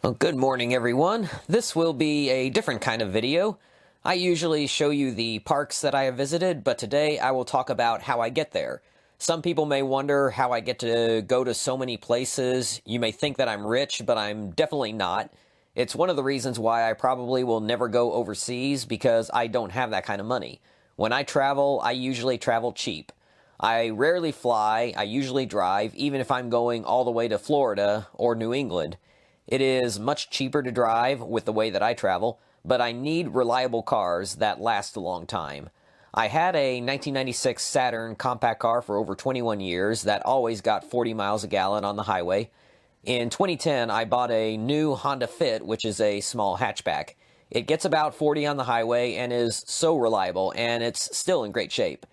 Well, good morning, everyone. This will be a different kind of video. I usually show you the parks that I have visited, but today I will talk about how I get there. Some people may wonder how I get to go to so many places. You may think that I'm rich, but I'm definitely not. It's one of the reasons why I probably will never go overseas, because I don't have that kind of money. When I travel, I usually travel cheap. I rarely fly, I usually drive, even if I'm going all the way to Florida or New England. It is much cheaper to drive with the way that I travel, but I need reliable cars that last a long time. I had a 1996 Saturn compact car for over 21 years that always got 40 miles a gallon on the highway. In 2010, I bought a new Honda Fit, which is a small hatchback. It gets about 40 on the highway and is so reliable, and it's still in great shape.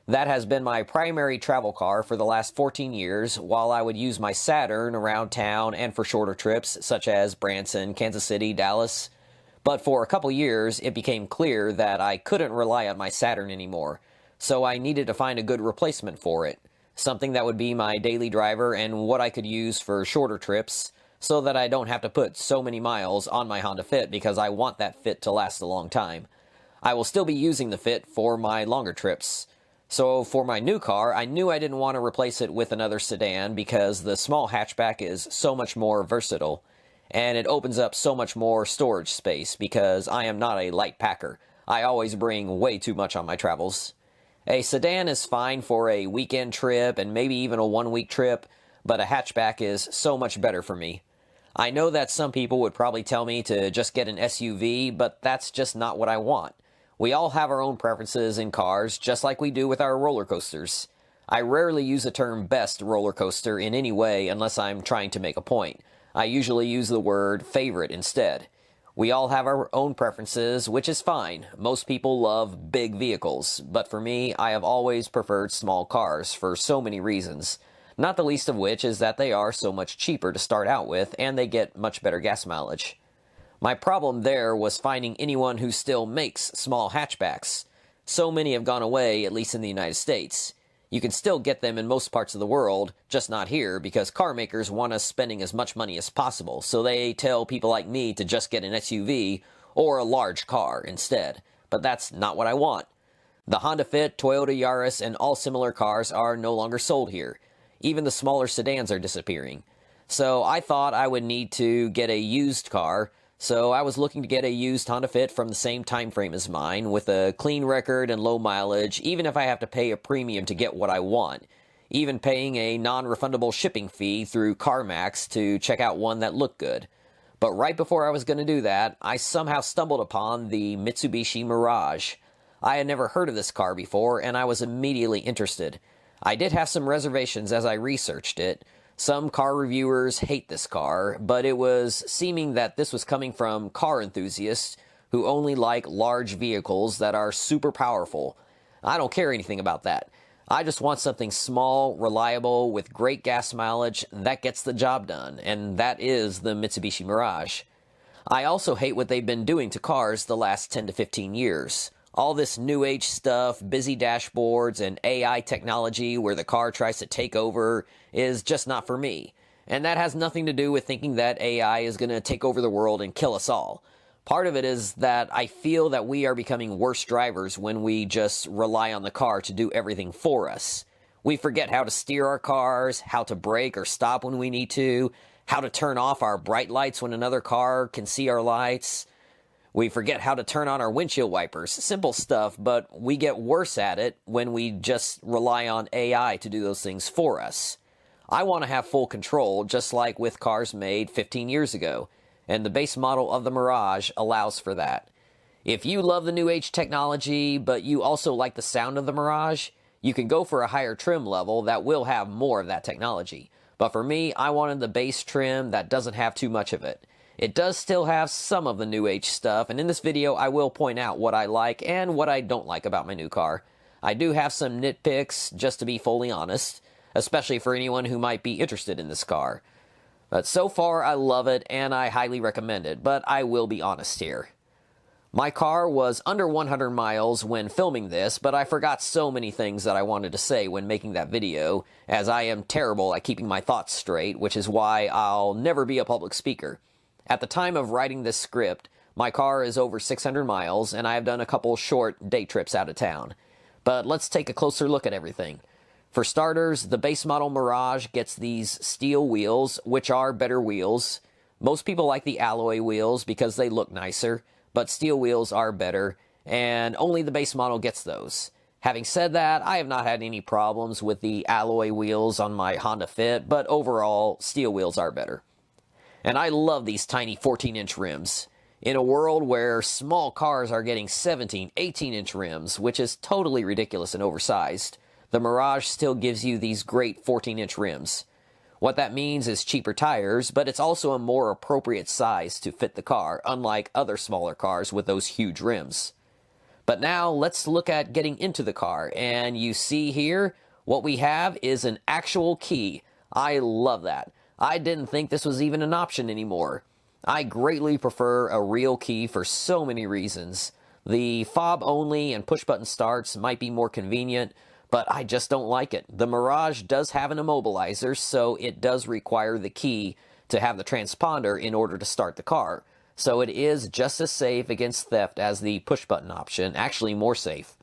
That has been my primary travel car for the last 14 years, while I would use my Saturn around town and for shorter trips, such as Branson, Kansas City, Dallas. But for a couple years, it became clear that I couldn't rely on my Saturn anymore, so I needed to find a good replacement for it. Something that would be my daily driver and what I could use for shorter trips, so that I don't have to put so many miles on my Honda Fit, because I want that Fit to last a long time. I will still be using the Fit for my longer trips. So for my new car, I knew I didn't want to replace it with another sedan, because the small hatchback is so much more versatile, and it opens up so much more storage space, because I am not a light packer. I always bring way too much on my travels. A sedan is fine for a weekend trip and maybe even a one-week trip, but a hatchback is so much better for me. I know that some people would probably tell me to just get an SUV, but that's just not what I want. We all have our own preferences in cars, just like we do with our roller coasters. I rarely use the term best roller coaster in any way unless I'm trying to make a point. I usually use the word favorite instead. We all have our own preferences, which is fine. Most people love big vehicles, but for me, I have always preferred small cars for so many reasons. Not the least of which is that they are so much cheaper to start out with, and they get much better gas mileage. My problem there was finding anyone who still makes small hatchbacks. So many have gone away, at least in the United States. You can still get them in most parts of the world, just not here, because car makers want us spending as much money as possible, so they tell people like me to just get an SUV or a large car instead. But that's not what I want. The Honda Fit, Toyota Yaris, and all similar cars are no longer sold here. Even the smaller sedans are disappearing. So I thought I would need to get a used car. So I was looking to get a used Honda Fit from the same time frame as mine, with a clean record and low mileage, even if I have to pay a premium to get what I want. Even paying a non-refundable shipping fee through CarMax to check out one that looked good. But right before I was going to do that, I somehow stumbled upon the Mitsubishi Mirage. I had never heard of this car before, and I was immediately interested. I did have some reservations as I researched it. Some car reviewers hate this car, but it was seeming that this was coming from car enthusiasts who only like large vehicles that are super powerful. I don't care anything about that. I just want something small, reliable, with great gas mileage that gets the job done, and that is the Mitsubishi Mirage. I also hate what they've been doing to cars the last 10 to 15 years. All this new age stuff, busy dashboards, and AI technology where the car tries to take over is just not for me. And that has nothing to do with thinking that AI is going to take over the world and kill us all. Part of it is that I feel that we are becoming worse drivers when we just rely on the car to do everything for us. We forget how to steer our cars, how to brake or stop when we need to, how to turn off our bright lights when another car can see our lights. We forget how to turn on our windshield wipers. Simple stuff, but we get worse at it when we just rely on AI to do those things for us. I want to have full control, just like with cars made 15 years ago, and the base model of the Mirage allows for that. If you love the new age technology, but you also like the sound of the Mirage, you can go for a higher trim level that will have more of that technology. But for me, I wanted the base trim that doesn't have too much of it. It does still have some of the new age stuff, and in this video I will point out what I like and what I don't like about my new car. I do have some nitpicks, just to be fully honest, especially for anyone who might be interested in this car. But so far I love it and I highly recommend it, but I will be honest here. My car was under 100 miles when filming this, but I forgot so many things that I wanted to say when making that video, as I am terrible at keeping my thoughts straight, which is why I'll never be a public speaker. At the time of writing this script, my car is over 600 miles, and I have done a couple short day trips out of town. But let's take a closer look at everything. For starters, the base model Mirage gets these steel wheels, which are better wheels. Most people like the alloy wheels because they look nicer, but steel wheels are better, and only the base model gets those. Having said that, I have not had any problems with the alloy wheels on my Honda Fit, but overall, steel wheels are better. And I love these tiny 14-inch rims. In a world where small cars are getting 17, 18-inch rims, which is totally ridiculous and oversized, the Mirage still gives you these great 14-inch rims. What that means is cheaper tires, but it's also a more appropriate size to fit the car, unlike other smaller cars with those huge rims. But now let's look at getting into the car, and you see here, what we have is an actual key. I love that. I didn't think this was even an option anymore. I greatly prefer a real key for so many reasons. The fob only and push button starts might be more convenient, but I just don't like it. The Mirage does have an immobilizer, so it does require the key to have the transponder in order to start the car. So it is just as safe against theft as the push button option, actually more safe.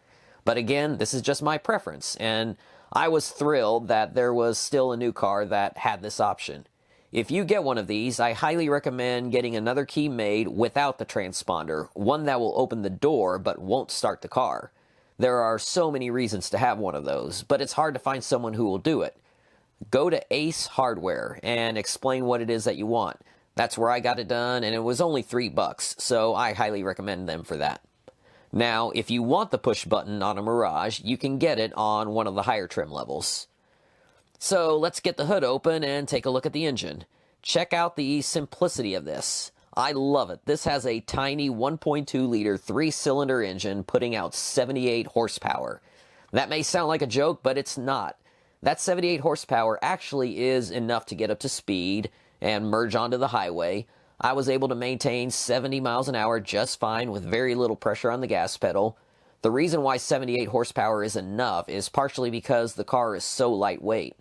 But again, this is just my preference, and I was thrilled that there was still a new car that had this option. If you get one of these, I highly recommend getting another key made without the transponder, one that will open the door but won't start the car. There are so many reasons to have one of those, but it's hard to find someone who will do it. Go to Ace Hardware and explain what it is that you want. That's where I got it done, and it was only $3, so I highly recommend them for that. Now, if you want the push button on a Mirage, you can get it on one of the higher trim levels. So let's get the hood open and take a look at the engine. Check out the simplicity of this. I love it. This has a tiny 1.2-liter 3-cylinder engine putting out 78 horsepower. That may sound like a joke, but it's not. That 78 horsepower actually is enough to get up to speed and merge onto the highway. I was able to maintain 70 miles an hour just fine with very little pressure on the gas pedal. The reason why 78 horsepower is enough is partially because the car is so lightweight.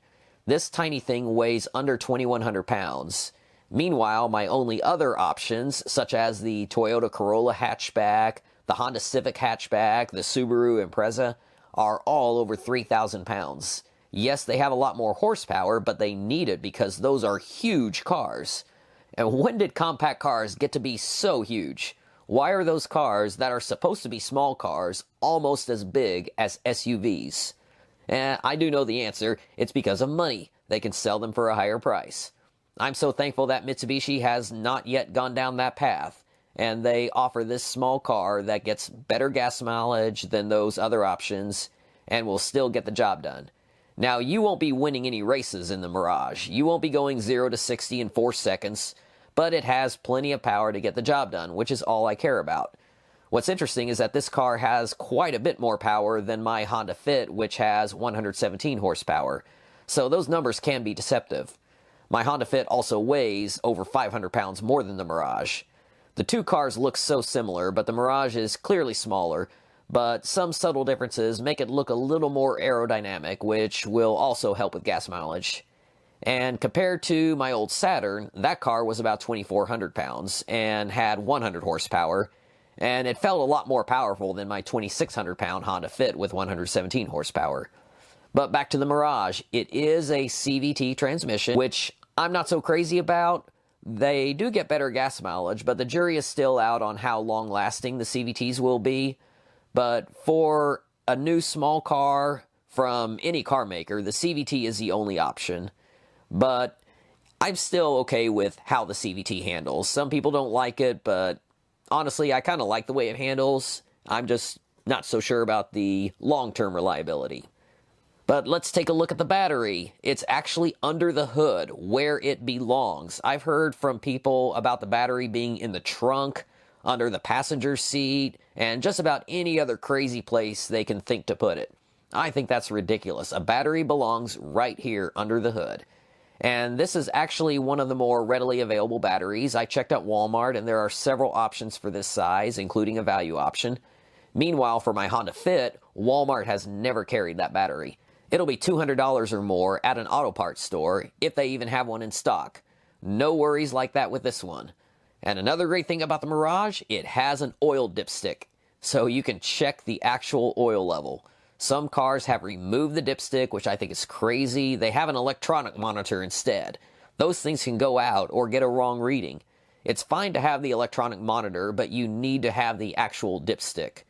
This tiny thing weighs under 2,100 pounds. Meanwhile, my only other options, such as the Toyota Corolla hatchback, the Honda Civic hatchback, the Subaru Impreza, are all over 3,000 pounds. Yes, they have a lot more horsepower, but they need it because those are huge cars. And when did compact cars get to be so huge? Why are those cars that are supposed to be small cars almost as big as SUVs? I do know the answer. It's because of money. They can sell them for a higher price. I'm so thankful that Mitsubishi has not yet gone down that path, and they offer this small car that gets better gas mileage than those other options and will still get the job done. Now, you won't be winning any races in the Mirage. You won't be going 0 to 60 in 4 seconds, but it has plenty of power to get the job done, which is all I care about. What's interesting is that this car has quite a bit more power than my Honda Fit, which has 117 horsepower. So those numbers can be deceptive. My Honda Fit also weighs over 500 pounds more than the Mirage. The two cars look so similar, but the Mirage is clearly smaller, but some subtle differences make it look a little more aerodynamic, which will also help with gas mileage. And compared to my old Saturn, that car was about 2,400 pounds and had 100 horsepower, and it felt a lot more powerful than my 2,600-pound Honda Fit with 117 horsepower. But back to the Mirage, it is a CVT transmission, which I'm not so crazy about. They do get better gas mileage, but the jury is still out on how long-lasting the CVTs will be. But for a new small car from any car maker, the CVT is the only option. But I'm still okay with how the CVT handles. Some people don't like it, but honestly, I kind of like the way it handles. I'm just not so sure about the long-term reliability. But let's take a look at the battery. It's actually under the hood, where it belongs. I've heard from people about the battery being in the trunk, under the passenger seat, and just about any other crazy place they can think to put it. I think that's ridiculous. A battery belongs right here under the hood. And this is actually one of the more readily available batteries. I checked out Walmart, and there are several options for this size, including a value option. Meanwhile, for my Honda Fit, Walmart has never carried that battery. It'll be $200 or more at an auto parts store, if they even have one in stock. No worries like that with this one. And another great thing about the Mirage, it has an oil dipstick, so you can check the actual oil level. Some cars have removed the dipstick, which I think is crazy. They have an electronic monitor instead. Those things can go out or get a wrong reading. It's fine to have the electronic monitor, but you need to have the actual dipstick.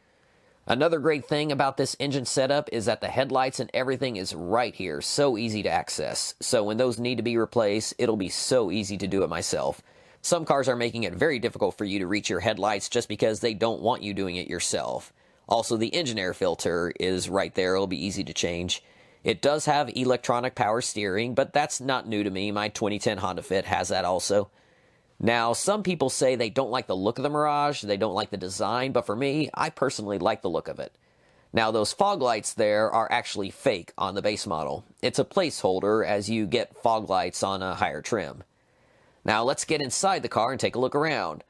Another great thing about this engine setup is that the headlights and everything is right here, so easy to access. So when those need to be replaced, it'll be so easy to do it myself. Some cars are making it very difficult for you to reach your headlights just because they don't want you doing it yourself. Also, the engine air filter is right there. It'll be easy to change. It does have electronic power steering, but that's not new to me. My 2010 Honda Fit has that also. Now, some people say they don't like the look of the Mirage, they don't like the design, but for me, I personally like the look of it. Now, those fog lights there are actually fake on the base model. It's a placeholder as you get fog lights on a higher trim. Now, let's get inside the car and take a look around.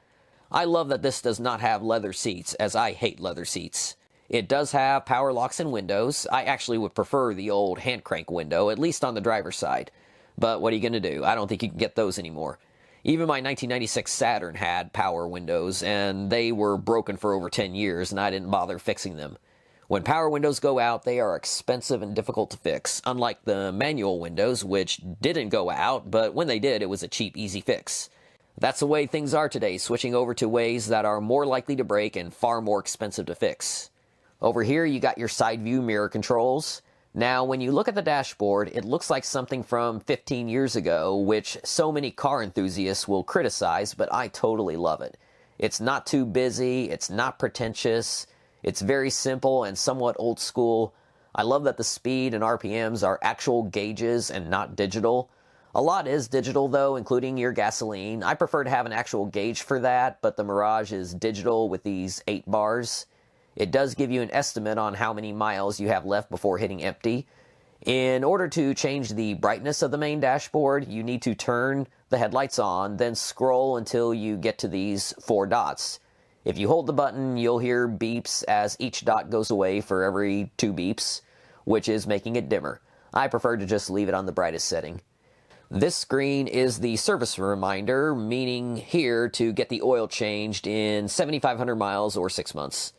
I love that this does not have leather seats, as I hate leather seats. It does have power locks and windows. I actually would prefer the old hand crank window, at least on the driver's side. But what are you going to do? I don't think you can get those anymore. Even my 1996 Saturn had power windows, and they were broken for over 10 years, and I didn't bother fixing them. When power windows go out, they are expensive and difficult to fix, unlike the manual windows, which didn't go out, but when they did, it was a cheap, easy fix. That's the way things are today, switching over to ways that are more likely to break and far more expensive to fix. Over here, you got your side view mirror controls. Now, when you look at the dashboard, it looks like something from 15 years ago, which so many car enthusiasts will criticize, but I totally love it. It's not too busy, it's not pretentious, it's very simple and somewhat old school. I love that the speed and RPMs are actual gauges and not digital. A lot is digital though, including your gasoline. I prefer to have an actual gauge for that, but the Mirage is digital with these 8 bars. It does give you an estimate on how many miles you have left before hitting empty. In order to change the brightness of the main dashboard, you need to turn the headlights on, then scroll until you get to these 4 dots. If you hold the button, you'll hear beeps as each dot goes away for every 2 beeps, which is making it dimmer. I prefer to just leave it on the brightest setting. This screen is the service reminder, meaning here to get the oil changed in 7,500 miles or 6 months.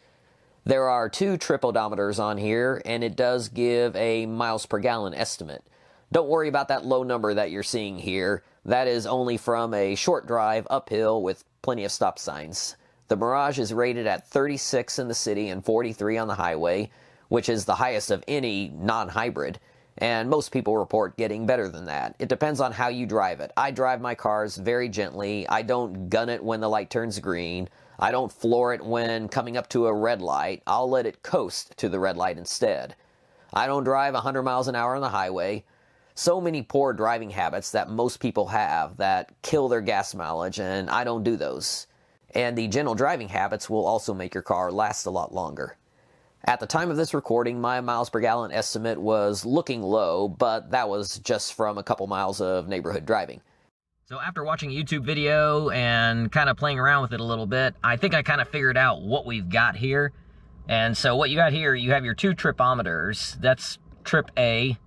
There are 2 trip odometers on here, and it does give a miles per gallon estimate. Don't worry about that low number that you're seeing here. That is only from a short drive uphill with plenty of stop signs. The Mirage is rated at 36 in the city and 43 on the highway, which is the highest of any non-hybrid, and most people report getting better than that. It depends on how you drive it. I drive my cars very gently. I don't gun it when the light turns green. I don't floor it when coming up to a red light. I'll let it coast to the red light instead. I don't drive 100 miles an hour on the highway. So many poor driving habits that most people have that kill their gas mileage, and I don't do those. And the gentle driving habits will also make your car last a lot longer. At the time of this recording, my miles per gallon estimate was looking low, but that was just from a couple miles of neighborhood driving. So after watching a YouTube video and kind of playing around with it a little bit, I think I kind of figured out what we've got here. And so what you got here, you have your 2 tripometers. That's trip A,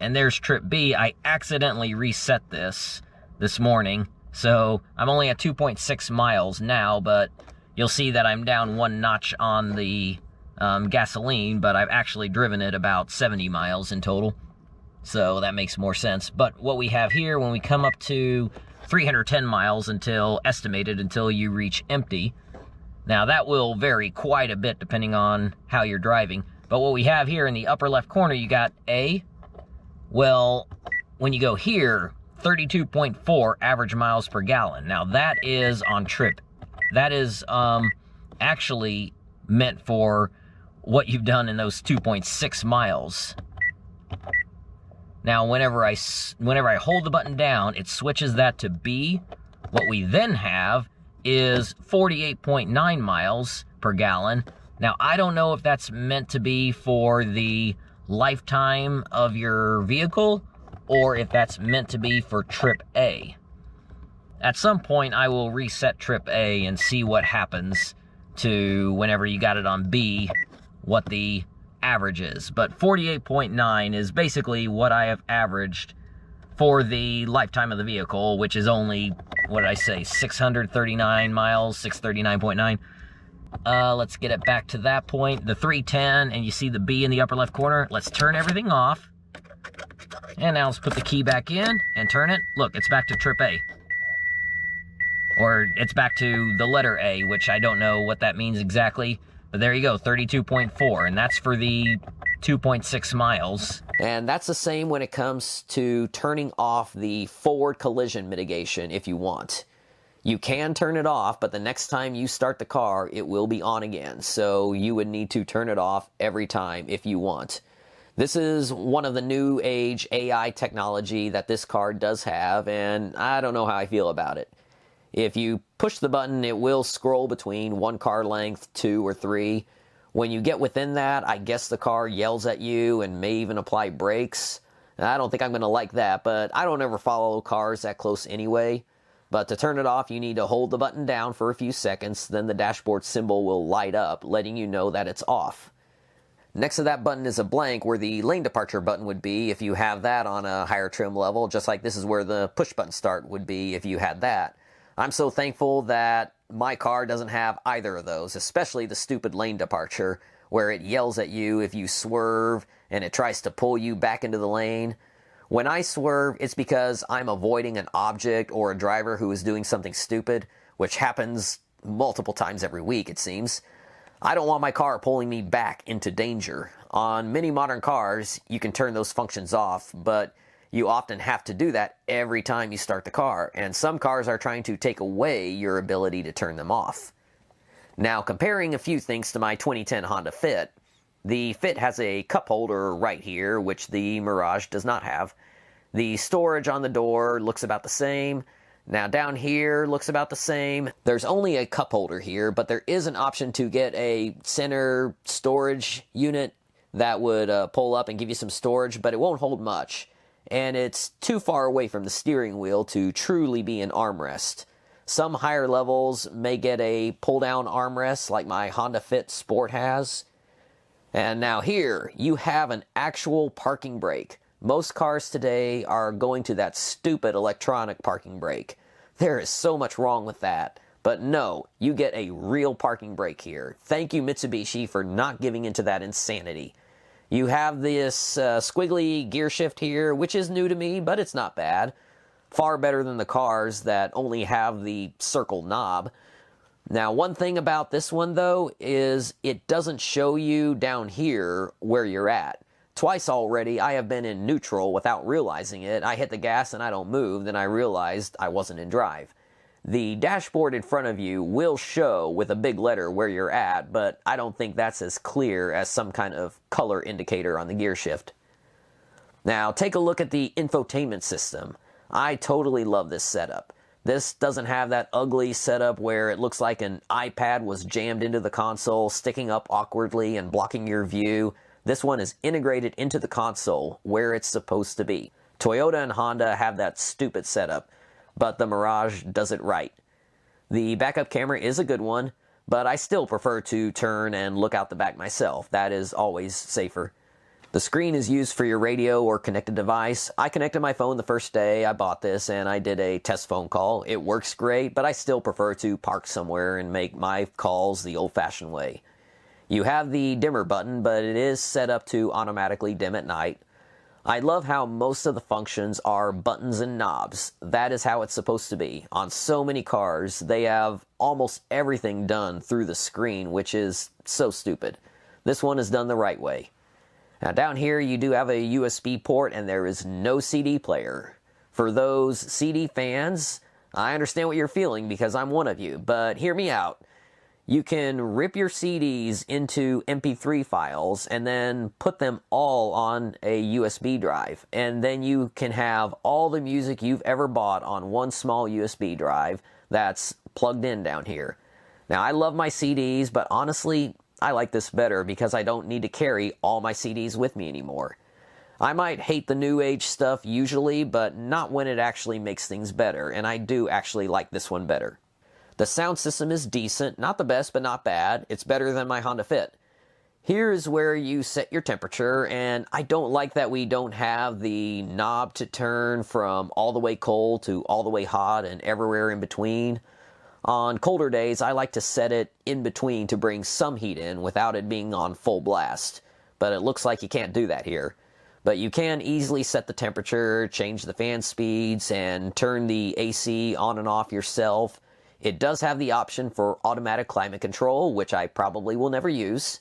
and there's trip B. I accidentally reset this morning, so I'm only at 2.6 miles now, but you'll see that I'm down 1 notch on the gasoline, but I've actually driven it about 70 miles in total. So that makes more sense. But what we have here, when we come up to 310 miles estimated until you reach empty, now that will vary quite a bit depending on how you're driving. But what we have here in the upper left corner, you got A. Well, when you go here, 32.4 average miles per gallon. Now that is on trip. That is actually meant for what you've done in those 2.6 miles. Now, whenever I hold the button down, it switches that to B. What we then have is 48.9 miles per gallon. Now, I don't know if that's meant to be for the lifetime of your vehicle or if that's meant to be for trip A. At some point, I will reset trip A and see what happens to whenever you got it on B, what the average is. But 48.9 is basically what I have averaged for the lifetime of the vehicle, which is only, what did I say, 639 miles, 639.9. Let's get it back to that point, the 310, and you see the B in the upper left corner. Let's turn everything off. And now let's put the key back in and turn it. Look, it's back to trip A. Or it's back to the letter A, which I don't know what that means exactly. But there you go, 32.4, and that's for the 2.6 miles. And that's the same when it comes to turning off the forward collision mitigation if you want. You can turn it off, but the next time you start the car, it will be on again. So you would need to turn it off every time if you want. This is one of the new age AI technology that this car does have, and I don't know how I feel about it. If you push the button, it will scroll between one car length, 2 or 3. When you get within that, I guess the car yells at you and may even apply brakes. I don't think I'm going to like that, but I don't ever follow cars that close anyway. But to turn it off, you need to hold the button down for a few seconds, then the dashboard symbol will light up, letting you know that it's off. Next to that button is a blank where the lane departure button would be if you have that on a higher trim level, just like this is where the push button start would be if you had that. I'm so thankful that my car doesn't have either of those, especially the stupid lane departure, where it yells at you if you swerve and it tries to pull you back into the lane. When I swerve, it's because I'm avoiding an object or a driver who is doing something stupid, which happens multiple times every week, it seems. I don't want my car pulling me back into danger. On many modern cars, you can turn those functions off, but you often have to do that every time you start the car, and some cars are trying to take away your ability to turn them off. Now, comparing a few things to my 2010 Honda Fit, the Fit has a cup holder right here, which the Mirage does not have. The storage on the door looks about the same. Now down here looks about the same. There's only a cup holder here, but there is an option to get a center storage unit that would pull up and give you some storage, but it won't hold much. And it's too far away from the steering wheel to truly be an armrest. Some higher levels may get a pull-down armrest like my Honda Fit Sport has. And now here, you have an actual parking brake. Most cars today are going to that stupid electronic parking brake. There is so much wrong with that. But no, you get a real parking brake here. Thank you, Mitsubishi, for not giving into that insanity. You have this squiggly gear shift here, which is new to me, but it's not bad. Far better than the cars that only have the circle knob. Now, one thing about this one, though, is it doesn't show you down here where you're at. Twice already, I have been in neutral without realizing it. I hit the gas and I don't move, then I realized I wasn't in drive. The dashboard in front of you will show with a big letter where you're at, but I don't think that's as clear as some kind of color indicator on the gear shift. Now, take a look at the infotainment system. I totally love this setup. This doesn't have that ugly setup where it looks like an iPad was jammed into the console, sticking up awkwardly and blocking your view. This one is integrated into the console where it's supposed to be. Toyota and Honda have that stupid setup, but the Mirage does it right. The backup camera is a good one, but I still prefer to turn and look out the back myself. That is always safer. The screen is used for your radio or connected device. I connected my phone the first day I bought this and I did a test phone call. It works great, but I still prefer to park somewhere and make my calls the old-fashioned way. You have the dimmer button, but it is set up to automatically dim at night. I love how most of the functions are buttons and knobs. That is how it's supposed to be. On so many cars, they have almost everything done through the screen, which is so stupid. This one is done the right way. Now down here you do have a USB port and there is no CD player. For those CD fans, I understand what you're feeling because I'm one of you, but hear me out. You can rip your CDs into MP3 files and then put them all on a USB drive. And then you can have all the music you've ever bought on one small USB drive that's plugged in down here. Now I love my CDs, but honestly, I like this better because I don't need to carry all my CDs with me anymore. I might hate the new age stuff usually, but not when it actually makes things better, and I do actually like this one better. The sound system is decent, not the best, but not bad. It's better than my Honda Fit. Here's where you set your temperature, and I don't like that we don't have the knob to turn from all the way cold to all the way hot and everywhere in between. On colder days, I like to set it in between to bring some heat in without it being on full blast, but it looks like you can't do that here. But you can easily set the temperature, change the fan speeds, and turn the AC on and off yourself. It does have the option for automatic climate control, which I probably will never use.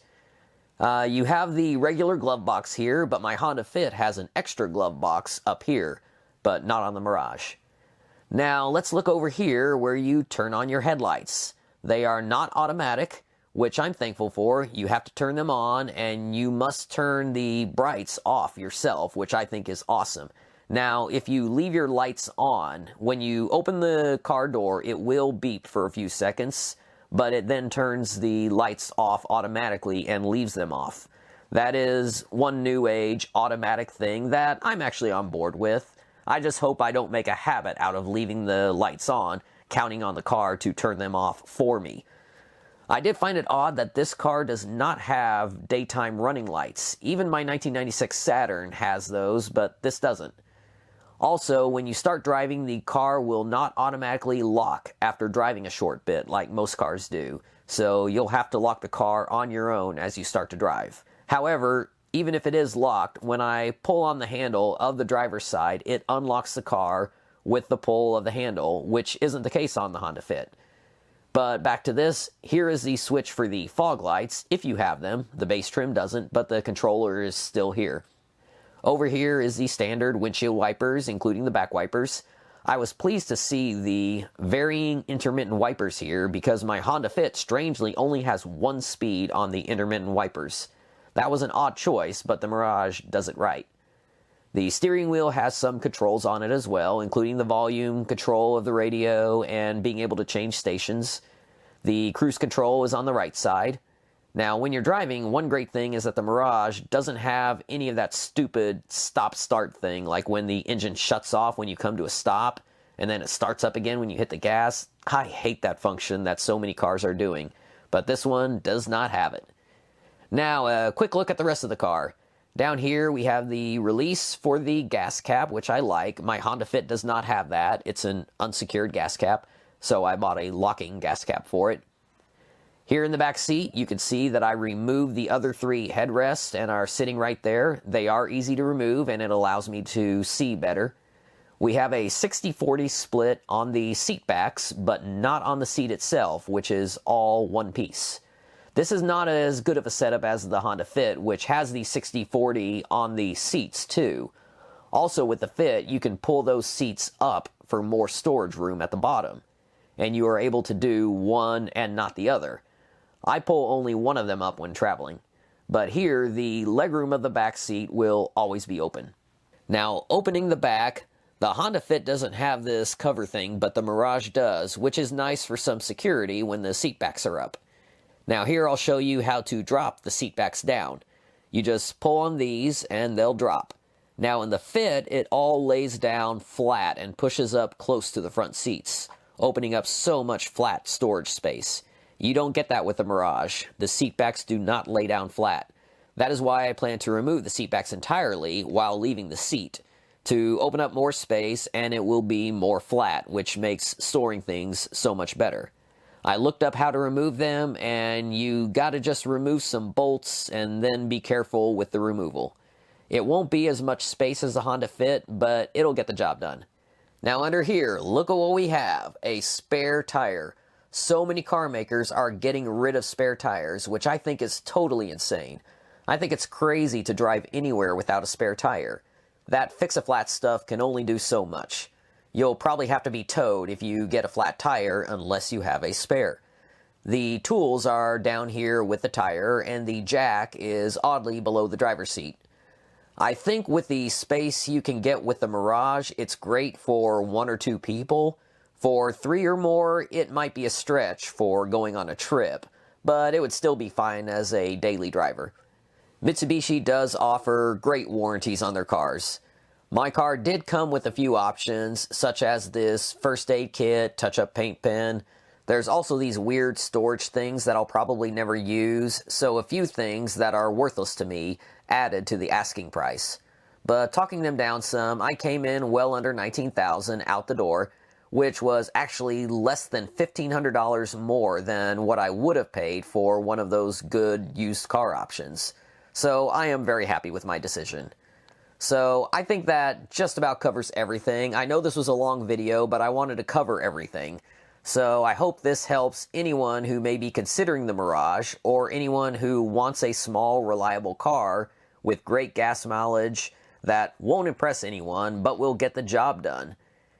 You have the regular glove box here, but my Honda Fit has an extra glove box up here, but not on the Mirage. Now let's look over here where you turn on your headlights. They are not automatic, which I'm thankful for. You have to turn them on, and you must turn the brights off yourself, which I think is awesome. Now, if you leave your lights on, when you open the car door, it will beep for a few seconds, but it then turns the lights off automatically and leaves them off. That is one new age automatic thing that I'm actually on board with. I just hope I don't make a habit out of leaving the lights on, counting on the car to turn them off for me. I did find it odd that this car does not have daytime running lights. Even my 1996 Saturn has those, but this doesn't. Also, when you start driving, the car will not automatically lock after driving a short bit like most cars do, so you'll have to lock the car on your own as you start to drive. However, even if it is locked, when I pull on the handle of the driver's side, it unlocks the car with the pull of the handle, which isn't the case on the Honda Fit. But back to this, here is the switch for the fog lights, if you have them. The base trim doesn't, but the controller is still here. Over here is the standard windshield wipers, including the back wipers. I was pleased to see the varying intermittent wipers here because my Honda Fit strangely only has one speed on the intermittent wipers. That was an odd choice, but the Mirage does it right. The steering wheel has some controls on it as well, including the volume control of the radio and being able to change stations. The cruise control is on the right side. Now, when you're driving, one great thing is that the Mirage doesn't have any of that stupid stop-start thing, like when the engine shuts off when you come to a stop, and then it starts up again when you hit the gas. I hate that function that so many cars are doing, but this one does not have it. Now, a quick look at the rest of the car. Down here, we have the release for the gas cap, which I like. My Honda Fit does not have that. It's an unsecured gas cap, so I bought a locking gas cap for it. Here in the back seat, you can see that I removed the other three headrests and are sitting right there. They are easy to remove, and it allows me to see better. We have a 60-40 split on the seat backs, but not on the seat itself, which is all one piece. This is not as good of a setup as the Honda Fit, which has the 60-40 on the seats too. Also with the Fit, you can pull those seats up for more storage room at the bottom, and you are able to do one and not the other. I pull only one of them up when traveling, but here the legroom of the back seat will always be open. Now, opening the back, the Honda Fit doesn't have this cover thing, but the Mirage does, which is nice for some security when the seat backs are up. Now here I'll show you how to drop the seat backs down. You just pull on these and they'll drop. Now in the Fit, it all lays down flat and pushes up close to the front seats, opening up so much flat storage space. You don't get that with the Mirage. The seat backs do not lay down flat. That is why I plan to remove the seat backs entirely while leaving the seat, to open up more space, and it will be more flat, which makes storing things so much better. I looked up how to remove them, and you gotta just remove some bolts and then be careful with the removal. It won't be as much space as the Honda Fit, but it'll get the job done. Now under here, look at what we have, a spare tire. So many car makers are getting rid of spare tires, which I think is totally insane. I think it's crazy to drive anywhere without a spare tire. That fix-a-flat stuff can only do so much. You'll probably have to be towed if you get a flat tire unless you have a spare. The tools are down here with the tire, and the jack is oddly below the driver's seat. I think with the space you can get with the Mirage, it's great for 1 or 2 people. For 3 or more, it might be a stretch for going on a trip, but it would still be fine as a daily driver. Mitsubishi does offer great warranties on their cars. My car did come with a few options, such as this first aid kit, touch-up paint pen, There's also these weird storage things that I'll probably never use, so a few things that are worthless to me added to the asking price. But talking them down some, I came in well under $19,000 out the door, which was actually less than $1,500 more than what I would have paid for one of those good used car options. So I am very happy with my decision. So I think that just about covers everything. I know this was a long video, but I wanted to cover everything. So I hope this helps anyone who may be considering the Mirage, or anyone who wants a small, reliable car with great gas mileage that won't impress anyone, but will get the job done.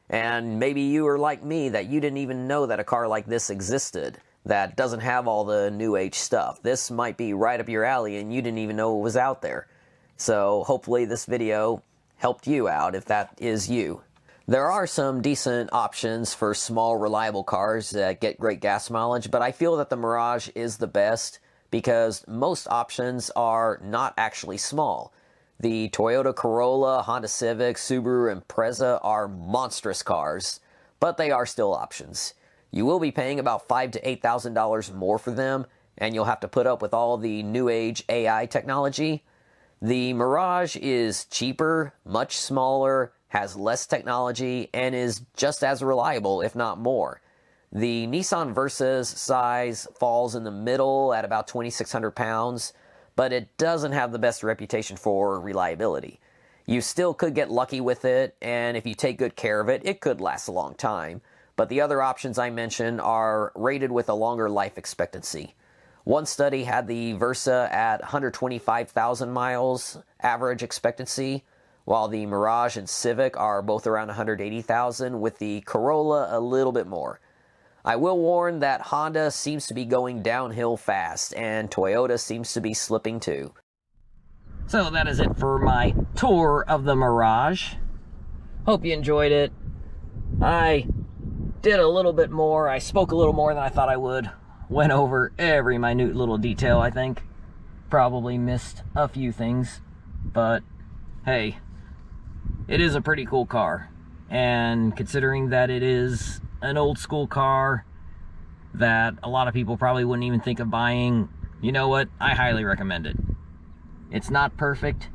And maybe you are like me, that you didn't even know that a car like this existed, that doesn't have all the new age stuff. This might be right up your alley and you didn't even know it was out there. So hopefully this video helped you out if that is you. There are some decent options for small, reliable cars that get great gas mileage, but I feel that the Mirage is the best because most options are not actually small. The Toyota Corolla, Honda Civic, Subaru, and Impreza are monstrous cars, but they are still options. You will be paying about $5,000 to $8,000 more for them, and you'll have to put up with all the new age AI technology. The Mirage is cheaper, much smaller, has less technology, and is just as reliable, if not more. The Nissan Versa's size falls in the middle at about 2,600 pounds, but it doesn't have the best reputation for reliability. You still could get lucky with it, and if you take good care of it, it could last a long time. But the other options I mentioned are rated with a longer life expectancy. One study had the Versa at 125,000 miles average expectancy, while the Mirage and Civic are both around 180,000, with the Corolla a little bit more. I will warn that Honda seems to be going downhill fast, and Toyota seems to be slipping too. So that is it for my tour of the Mirage. Hope you enjoyed it. I did a little bit more. I spoke a little more than I thought I would. Went over every minute little detail, I think. Probably missed a few things, but hey, it is a pretty cool car. And considering that it is an old school car that a lot of people probably wouldn't even think of buying, you know what? I highly recommend it. It's not perfect.